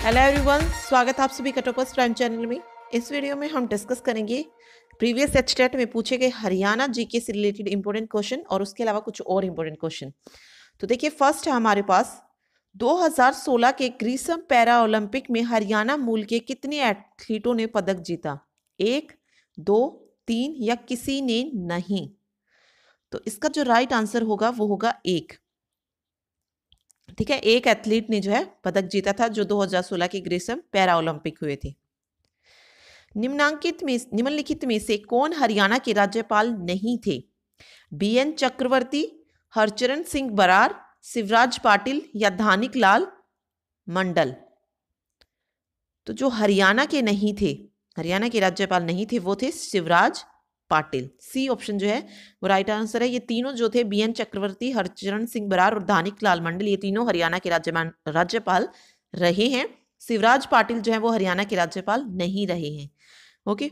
Hello everyone, स्वागत है आप सभी का टॉपर्स प्राइम चैनल में। इस वीडियो में हम डिस्कस करेंगे प्रीवियस एचटेट में पूछे गए हरियाणा जीके से रिलेटेड इंपॉर्टेंट क्वेश्चन और उसके अलावा कुछ और इंपॉर्टेंट क्वेश्चन। तो देखिए, फर्स्ट है हमारे पास 2016 के ग्रीष्म पैरा ओलंपिक में हरियाणा मूल के कितने एथलीटों ने पदक जीता? 1, 2, 3 या किसी ने नहीं? तो इसका जो राइट आंसर होगा वो होगा 1। ठीक है, एक एथलीट ने जो है पदक जीता था जो 2016 के ग्रीष्म पैरा ओलंपिक हुए थे। निम्नलिखित में से कौन हरियाणा के राज्यपाल नहीं थे? बीएन चक्रवर्ती, हरचरण सिंह बरार, शिवराज पाटिल या धानिक लाल मंडल? तो जो हरियाणा के नहीं थे, हरियाणा के राज्यपाल नहीं थे, वो थे शिवराज पाटिल। सी ऑप्शन जो है वो राइट आंसर है। ये तीनों जो थे, बीएन चक्रवर्ती, हरचरण सिंह बरार और धानिक लाल मंडल, ये तीनों हरियाणा के राज्यपाल रहे हैं। शिवराज पाटिल जो है वो हरियाणा के राज्यपाल नहीं रहे हैं। ओके,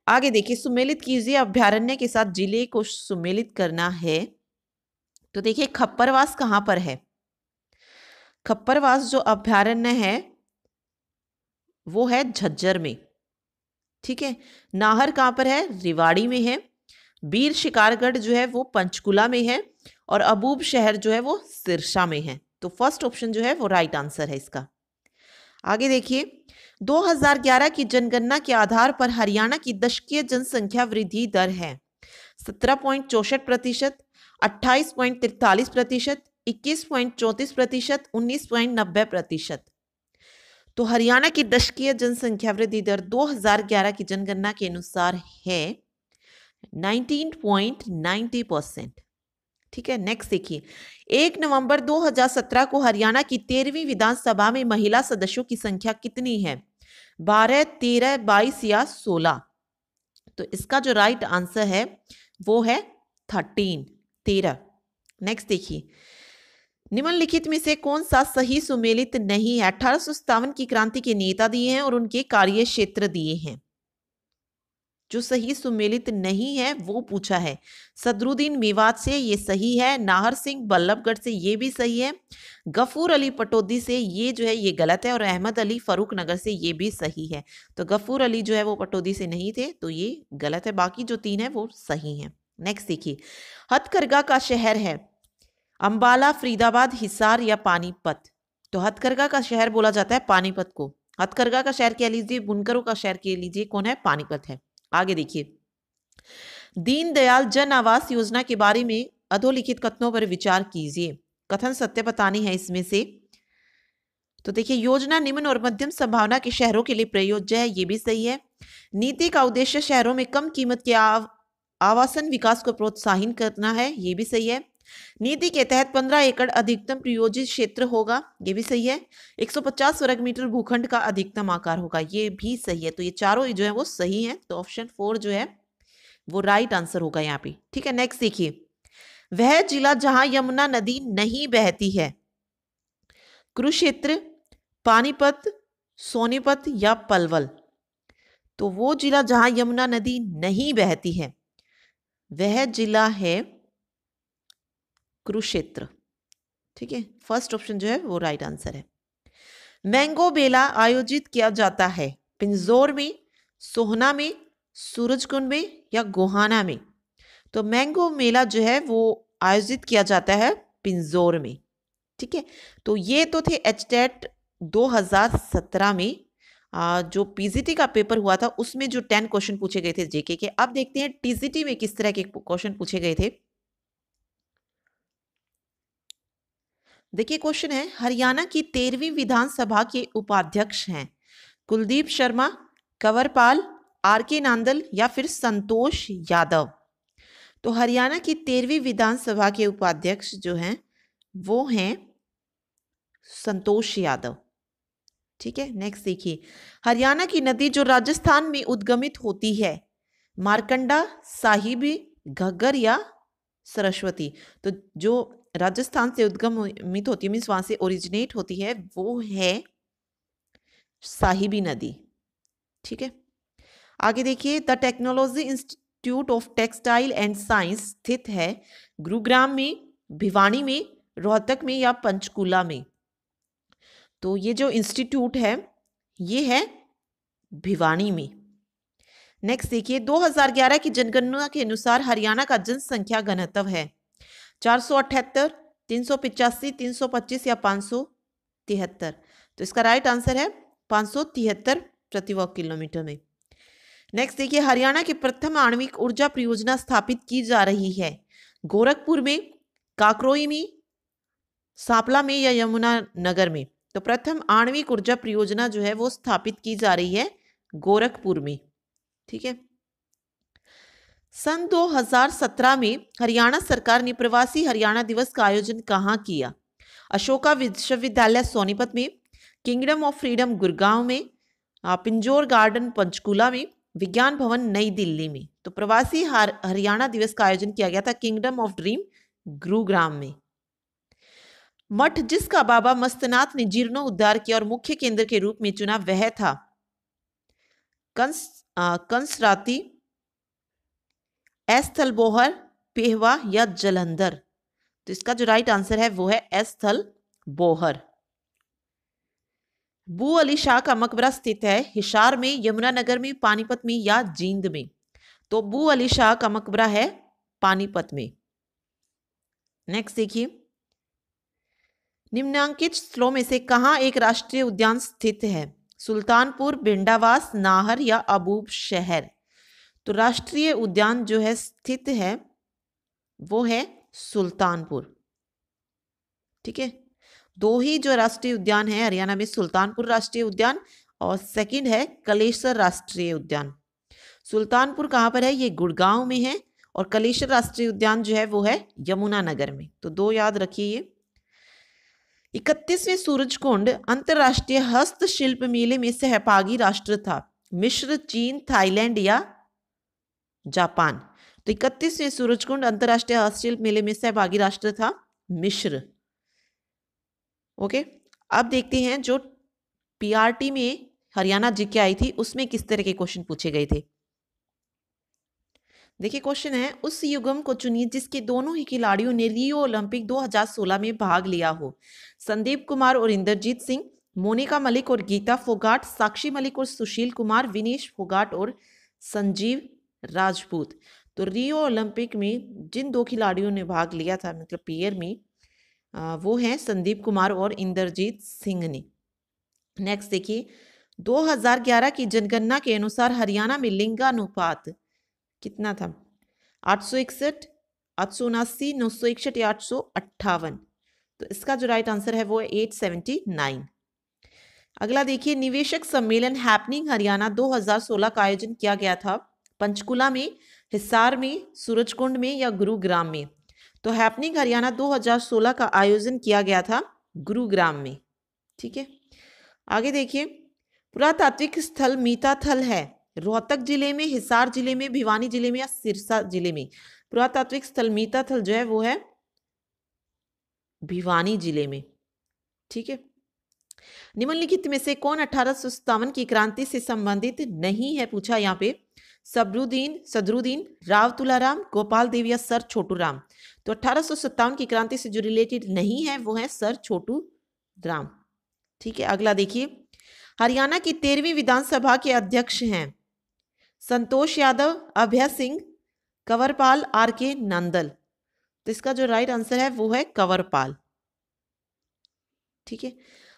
आगे देखिए, सुमेलित कीजिए। अभ्यारण्य के साथ जिले को सुमेलित करना है। तो देखिए, खप्परवास कहाँ पर है? खप्परवास जो अभ्यारण्य है वो है झज्जर में। ठीक है, नाहर कहाँ पर है? रेवाड़ी में है। बीर शिकारगढ़ जो है वो पंचकुला में है और अबूब शहर जो है वो सिरसा में है। तो फर्स्ट ऑप्शन जो है वो राइट आंसर है इसका। आगे देखिए, 2011 की जनगणना के आधार पर हरियाणा की दशकीय जनसंख्या वृद्धि दर है 17.64%, 28.43%, 21.34%, 19.90%। तो हरियाणा की दशकीय जनसंख्या वृद्धि दर 2011 की जनगणना के अनुसार है 19.90%। ठीक है, नेक्स्ट देखिए, 1 नवंबर 2017 को हरियाणा की 13वीं विधानसभा में महिला सदस्यों की संख्या कितनी है? 12, 13, 22 या 16? तो इसका जो राइट आंसर है वो है 13। नेक्स्ट देखिए, निम्नलिखित में से कौन सा सही सुमेलित नहीं है? 1857 की क्रांति के नेता दिए हैं और उनके कार्य क्षेत्र दिए हैं। जो सही सुमेलित नहीं है वो पूछा है। सदरुद्दीन मेवात से, ये सही है। नाहर सिंह बल्लभगढ़ से, ये भी सही है। गफूर अली पटौदी से, ये जो है ये गलत है। और अहमद अली फरूख नगर से, ये भी सही है। तो गफूर अली जो है वो पटौदी से नहीं थे, तो ये गलत है। बाकी जो 3 है वो सही है। नेक्स्ट देखिए, हथकरघा का शहर है अंबाला, फरीदाबाद, हिसार या पानीपत? तो हथकरघा का शहर बोला जाता है पानीपत को। हथकरघा का शहर कह लीजिए, बुनकरों का शहर कह लीजिए, कौन है? पानीपत है। आगे देखिए, दीनदयाल जन आवास योजना के बारे में अधोलिखित कथनों पर विचार कीजिए। कथन सत्य बतानी है इसमें से। तो देखिए, योजना निम्न और मध्यम संभावना के शहरों के लिए प्रयोज्य है, ये भी सही है। नीति का उद्देश्य शहरों में कम कीमत के आवासन विकास को प्रोत्साहित करना है, ये भी सही है। नीति के तहत 15 एकड़ अधिकतम प्रयोजित क्षेत्र होगा, ये भी सही है। 150 वर्ग मीटर भूखंड का अधिकतम आकार होगा, ये भी सही है। तो ये चारों जो है वो सही है। तो ऑप्शन 4 जो है वो राइट आंसर होगा यहाँ पे। ठीक है, नेक्स्ट देखिए, वह जिला जहां यमुना नदी नहीं बहती है? कुरुक्षेत्र, पानीपत, सोनीपत या पलवल? तो वो जिला जहां यमुना नदी नहीं बहती है वह जिला है कुरुक्षेत्र। ठीक है, फर्स्ट ऑप्शन जो है वो राइट आंसर है। मैंगो मेला आयोजित किया जाता है पिंजौर में, सोहना में, सूरजकुंड में या गोहाना में? तो मैंगो मेला जो है वो आयोजित किया जाता है पिंजौर में। ठीक है, तो ये तो थे एचटेट 2017 में जो पीजीटी का पेपर हुआ था उसमें जो 10 क्वेश्चन पूछे गए थे जेके के। अब देखते हैं टीजीटी में किस तरह के क्वेश्चन पूछे गए थे। देखिए, क्वेश्चन है, हरियाणा की 13वीं विधानसभा के उपाध्यक्ष हैं कुलदीप शर्मा, कंवरपाल, आरके नांदल या फिर संतोष यादव? तो हरियाणा की 13वीं विधानसभा के उपाध्यक्ष जो हैं वो हैं संतोष यादव। ठीक है, नेक्स्ट देखिए, हरियाणा की नदी जो राजस्थान में उद्गमित होती है मारकंडा, साहिबी, घग्गर या सरस्वती? तो जो राजस्थान से उद्गमित होती है, मीन्स वहां से ओरिजिनेट होती है, वो है साहिबी नदी। ठीक है, आगे देखिए, the technology institute of textile and science स्थित है गुरुग्राम में, भिवानी में, रोहतक में या पंचकुला में? तो ये जो इंस्टीट्यूट है ये है भिवानी में। नेक्स्ट देखिए, 2011 की जनगणना के अनुसार हरियाणा का जनसंख्या घनत्व है 478, 385, 325 या 573। तो इसका राइट आंसर है 573 प्रति वर्ग किलोमीटर में। नेक्स्ट देखिए, हरियाणा की प्रथम आणविक ऊर्जा परियोजना स्थापित की जा रही है गोरखपुर में, काकरोई में, सांपला में या यमुनानगर में। तो प्रथम आणविक ऊर्जा परियोजना जो है वो स्थापित की जा रही है गोरखपुर में। ठीक है। सन 2017 में हरियाणा सरकार ने प्रवासी हरियाणा दिवस का आयोजन कहाँ किया? अशोका विश्वविद्यालय सोनीपत में, किंगडम ऑफ फ्रीडम गुड़गांव में, पिंजौर गार्डन पंचकूला में, विज्ञान भवन नई दिल्ली में। तो प्रवासी हरियाणा दिवस का आयोजन किया गया था किंगडम ऑफ ड्रीम गुरुग्राम में। मठ जिसका बाबा मस्तनाथ ने जीर्णोद्धार किया और मुख्य केंद्र के रूप में चुना वह था कंसराती, एस्थल बोहर, पेहवा या जलंधर। तो इसका जो राइट आंसर है वो है एस्थल बोहर। बू अली शाह का मकबरा स्थित है हिसार में, यमुनानगर में, पानीपत में या जींद में। तो बू अली शाह का मकबरा है पानीपत में। नेक्स्ट देखिए, निम्नांकित स्थलों में से कहां एक राष्ट्रीय उद्यान स्थित है? सुल्तानपुर, भिंडावास, नाहर या अबूब शहर। तो राष्ट्रीय उद्यान जो है स्थित है वो है सुल्तानपुर। ठीक है, दो ही जो राष्ट्रीय उद्यान है हरियाणा में, सुल्तानपुर राष्ट्रीय उद्यान और सेकंड है कलेसर राष्ट्रीय उद्यान। सुल्तानपुर कहाँ पर है? ये गुड़गांव में है और कलेसर राष्ट्रीय उद्यान जो है वो है यमुनानगर में। तो दो याद रखिए। 31वें सूरजकुंड अंतरराष्ट्रीय हस्तशिल्प मेले में सहभागी राष्ट्र था? मिस्र, चीन, थाईलैंड या जापान। तो 31वें सूरजकुंड अंतरराष्ट्रीय हस्तशिल्प मेले में सहभागी राष्ट्र था मिस्र। ओके, अब देखते हैं जो पीआरटी में हरियाणा जीके आई थी उसमें किस तरह के क्वेश्चन पूछे गए थे। देखिए क्वेश्चन है, उस युगम को चुनिए जिसके दोनों ही खिलाड़ियों ने रियो ओलंपिक 2016 में भाग लिया हो। संदीप कुमार और इंद्रजीत सिंह, मोनिका मलिक और गीता फोगाट, साक्षी मलिक और सुशील कुमार, विनेश फोगाट और संजीव राजपूत। तो रियो ओलंपिक में जिन दो खिलाड़ियों ने भाग लिया था मतलब पेयर में, वो हैं संदीप कुमार और इंद्रजीत सिंह ने। नेक्स्ट देखिए, 2011 की जनगणना के अनुसार हरियाणा में लिंगानुपात कितना था? 861, 879, 961 या 858। तो इसका जो राइट आंसर है वो है 879। अगला देखिए, निवेशक सम्मेलन हैपनिंग हरियाणा 2016 का आयोजन किया गया था पंचकुला में, हिसार में, सूरजकुंड में या गुरुग्राम में। तो हैपनिंग हरियाणा 2016 का आयोजन किया गया था गुरुग्राम में। ठीक है, आगे देखिए, पुरातात्विक स्थल मीताथल है रोहतक जिले में, हिसार जिले में, भिवानी जिले में या सिरसा जिले में। पुरातात्विक स्थल मीताथल जो है वो है भिवानी जिले में। ठीक है, निम्नलिखित में से कौन 1857 की क्रांति से संबंधित नहीं है पूछा यहाँ पे? सदरुद्दीन, राव तुलाराम, गोपाल देव या सर छोटू राम। तो 1857 की क्रांति से जो रिलेटेड नहीं है वो है सर छोटू राम। ठीक है, अगला देखिए, हरियाणा की 13वीं विधानसभा के अध्यक्ष हैं संतोष यादव, अभय सिंह, कंवरपाल, आर.के. नंदल। तो इसका जो राइट आंसर है वो है कंवरपाल। ठीक है,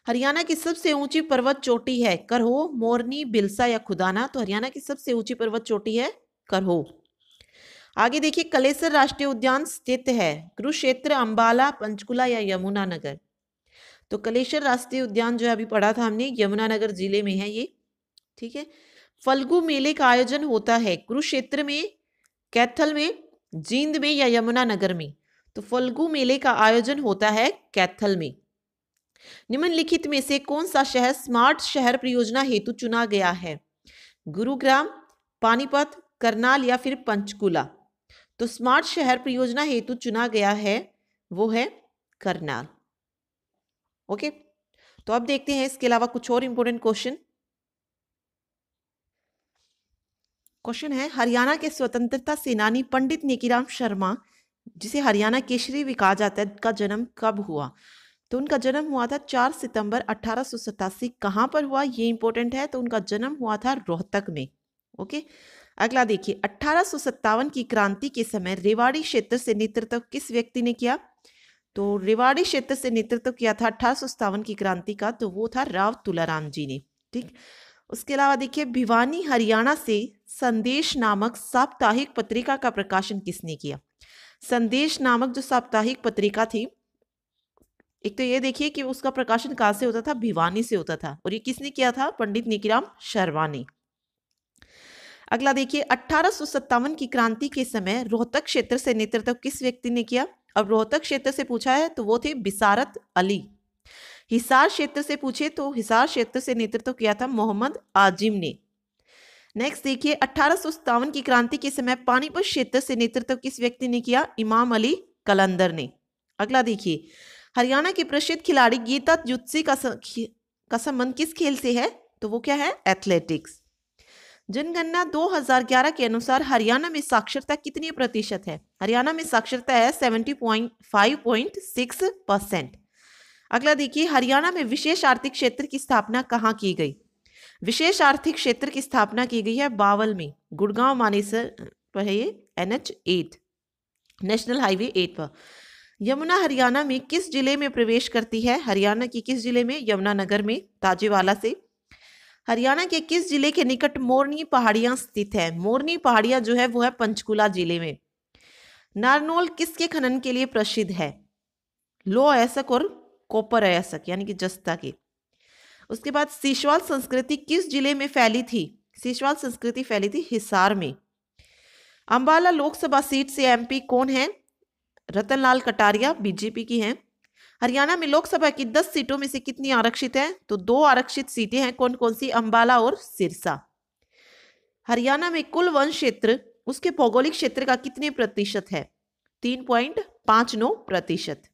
हरियाणा की सबसे ऊंची पर्वत चोटी है करहो, मोरनी, बिलसा या खुदाना। तो हरियाणा की सबसे ऊंची पर्वत चोटी है करहो। आगे देखिए, कलेसर राष्ट्रीय उद्यान स्थित है कुरुक्षेत्र, अंबाला, पंचकुला या यमुनानगर। तो कलेसर राष्ट्रीय उद्यान जो अभी पढ़ा था हमने, यमुनानगर जिले में है ये। ठीक है, फल्गु मेले का आयोजन होता है कुरुक्षेत्र में, कैथल में, जींद में या यमुनानगर में। तो फल्गु मेले का आयोजन होता है कैथल में। निम्नलिखित में से कौन सा शहर स्मार्ट शहर परियोजना हेतु चुना गया है? गुरुग्राम, पानीपत, करनाल या फिर पंचकुला। तो स्मार्ट शहर परियोजना हेतु चुना गया है वो है करनाल। ओके, तो अब देखते हैं इसके अलावा कुछ और इंपॉर्टेंट क्वेश्चन। क्वेश्चन है, हरियाणा के स्वतंत्रता सेनानी पंडित नेकीराम शर्मा, जिसे हरियाणा केसरी भी कहा जाता है, का जन्म कब हुआ? तो उनका जन्म हुआ था 4 सितंबर 1887। कहाँ पर हुआ ये इंपॉर्टेंट है, तो उनका जन्म हुआ था रोहतक में। ओके, अगला देखिए, 1857 की क्रांति के समय रेवाड़ी क्षेत्र से नेतृत्व किस व्यक्ति ने किया? तो रेवाड़ी क्षेत्र से नेतृत्व किया था 1857 की क्रांति का, तो वो था राव तुलाराम जी ने। ठीक, उसके अलावा देखिए, भिवानी हरियाणा से संदेश नामक साप्ताहिक पत्रिका का प्रकाशन किसने किया? संदेश नामक जो साप्ताहिक पत्रिका थी, एक तो ये देखिए कि उसका प्रकाशन कहाँ से होता था, भिवानी से होता था, और ये किसने किया था? पंडित निकीराम शर्मा ने। अगला देखिए, 1857 की क्रांति के समय रोहतक क्षेत्र से नेतृत्व किस व्यक्ति ने किया? अब रोहतक क्षेत्र से पूछा है तो वो थे बिसारत अली। हिसार क्षेत्र से पूछे तो हिसार क्षेत्र से नेतृत्व किया था मोहम्मद आजिम ने। नेक्स्ट देखिए, 1857 की क्रांति के समय पानीपत क्षेत्र से नेतृत्व किस व्यक्ति ने किया? इमाम अली कलंदर ने। अगला देखिए, हरियाणा के प्रसिद्ध खिलाड़ी गीता जुत्सी का संबंध किस खेल से है? तो वो क्या है? एथलेटिक्स। जनगणना 2011 के अनुसार हरियाणा में साक्षरता कितनी प्रतिशत है? हरियाणा में साक्षरता है 70.5.6%। अगला देखिए, हरियाणा में विशेष आर्थिक क्षेत्र की स्थापना कहाँ की गई? विशेष आर्थिक क्षेत्र की स्थापना की गई है बावल में, गुड़गांव मानेसर पर है ये, NH8 नेशनल हाईवे 8 पर। यमुना हरियाणा में किस जिले में प्रवेश करती है? हरियाणा की किस जिले में? यमुनानगर में, ताजेवाला से। हरियाणा के किस जिले के निकट मोरनी पहाड़ियां स्थित है? मोरनी पहाड़ियां जो है वो है पंचकुला जिले में। नारनौल किसके खनन के लिए प्रसिद्ध है? लोह अयस्क और कॉपर अयस्क यानी कि जस्ता के। उसके बाद सीशवाल संस्कृति किस जिले में फैली थी? सीशवाल संस्कृति फैली थी हिसार में। अंबाला लोकसभा सीट से MP कौन है? रतनलाल कटारिया, बीजेपी की हैं। हरियाणा में लोकसभा की 10 सीटों में से कितनी आरक्षित है? तो 2 आरक्षित सीटें हैं। कौन कौन सी? अंबाला और सिरसा। हरियाणा में कुल वन क्षेत्र उसके भौगोलिक क्षेत्र का कितने प्रतिशत है? 3.59%।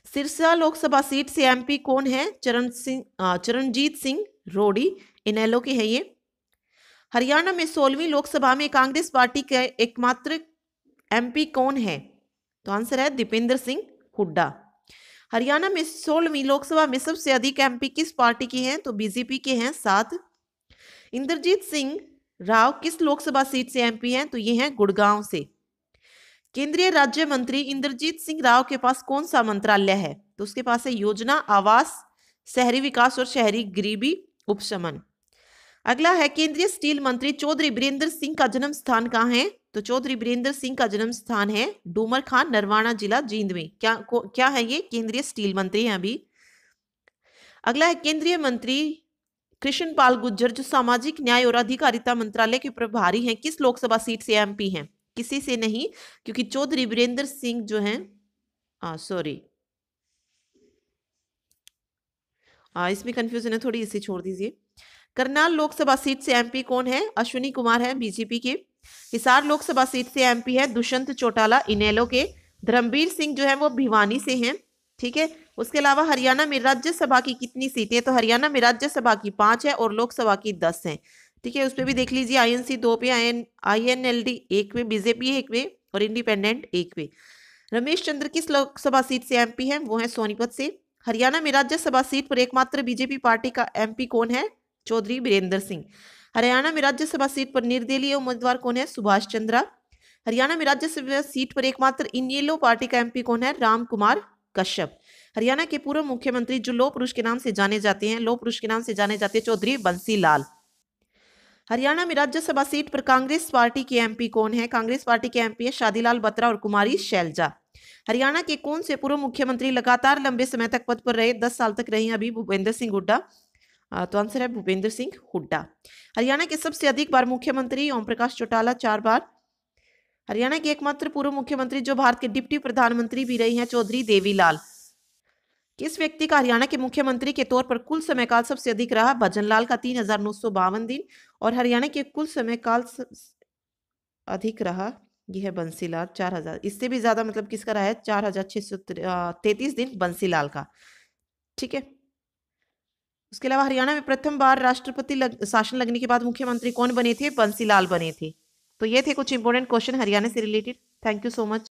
सिरसा लोकसभा सीट से MP कौन है? चरणजीत सिंह रोडी, इनेलो के हैं ये। हरियाणा में 16वीं लोकसभा में कांग्रेस पार्टी के एकमात्र MP कौन है? तो आंसर है दीपेंद्र सिंह हुड्डा। हरियाणा में 16वीं लोकसभा में सबसे अधिक MP किस पार्टी के हैं? तो BJP के हैं 7। इंद्रजीत सिंह राव किस लोकसभा सीट से MP हैं? तो ये हैं गुड़गांव से। केंद्रीय राज्य मंत्री इंद्रजीत सिंह राव के पास कौन सा मंत्रालय है? तो उसके पास है योजना, आवास, शहरी विकास और शहरी गरीबी उपशमन। अगला है, केंद्रीय स्टील मंत्री चौधरी बीरेंद्र सिंह का जन्म स्थान कहाँ है? तो चौधरी बीरेंद्र सिंह का जन्म स्थान है डूमर खान, नरवाना जिला, जींद में। क्या है ये? केंद्रीय स्टील मंत्री हैं अभी। अगला है, केंद्रीय मंत्री कृष्ण पाल गुर्जर जो सामाजिक न्याय और अधिकारिता मंत्रालय के प्रभारी हैं, किस लोकसभा सीट से MP हैं? किसी से नहीं, क्योंकि चौधरी बीरेंद्र सिंह जो हैं इसमें कंफ्यूजन है थोड़ी, इसे छोड़ दीजिए। करनाल लोकसभा सीट से MP कौन है? अश्विनी कुमार है, BJP के। हिसार लोकसभा सीट से MP है दुष्यंत चौटाला, इनेलो के। धर्मवीर सिंह जो है वो भिवानी से हैं। ठीक है, उसके अलावा हरियाणा में राज्यसभा की कितनी सीटें? तो हरियाणा में राज्यसभा की 5 है और लोकसभा की 10 है। ठीक है, उस पर भी देख लीजिए, INC 2 पे, INLD 1 पे, BJP 1 पे और इंडिपेंडेंट 1 पे। रमेश चंद्र किस लोकसभा सीट से MP है? वो है सोनीपत से। हरियाणा में राज्यसभा सीट पर एकमात्र BJP पार्टी का MP कौन है? चौधरी बीरेंद्र सिंह। हरियाणा में राज्यसभा सीट पर निर्दलीय उम्मीदवार कौन है? सुभाष चंद्रा। हरियाणा में राज्यसभा सीट पर एकमात्र इनेलो पार्टी का MP कौन है? राम कुमार कश्यप। हरियाणा के पूर्व मुख्यमंत्री जो लौह पुरुष के नाम से जाने जाते हैं, चौधरी बंसी लाल। हरियाणा में राज्यसभा सीट पर कांग्रेस पार्टी के MP कौन है? कांग्रेस पार्टी के MP है शादीलाल बत्रा और कुमारी शैलजा। हरियाणा के कौन से पूर्व मुख्यमंत्री लगातार लंबे समय तक पद पर रहे, 10 साल तक रहे अभी? भूपेंद्र सिंह हुड्डा। तो आंसर है भूपेंद्र सिंह हुड्डा। हरियाणा के सबसे अधिक बार मुख्यमंत्री ओम प्रकाश चौटाला 4 बार। हरियाणा के एकमात्र पूर्व मुख्यमंत्री जो भारत के डिप्टी प्रधानमंत्री भी रही हैं, चौधरी देवीलाल। किस व्यक्ति का हरियाणा के मुख्यमंत्री के तौर पर कुल समयकाल सबसे अधिक रहा? भजनलाल का 3952 दिन। और हरियाणा के कुल समयकाल अधिक रहा, यह है बंसीलाल 4000। इससे भी ज्यादा मतलब किसका रहा है? 4633 दिन बंसीलाल का। ठीक है, उसके अलावा हरियाणा में प्रथम बार राष्ट्रपति शासन लगने के बाद मुख्यमंत्री कौन बने थे? बंसीलाल बने थे। तो ये थे कुछ इंपॉर्टेंट क्वेश्चन हरियाणा से related. Thank you so much.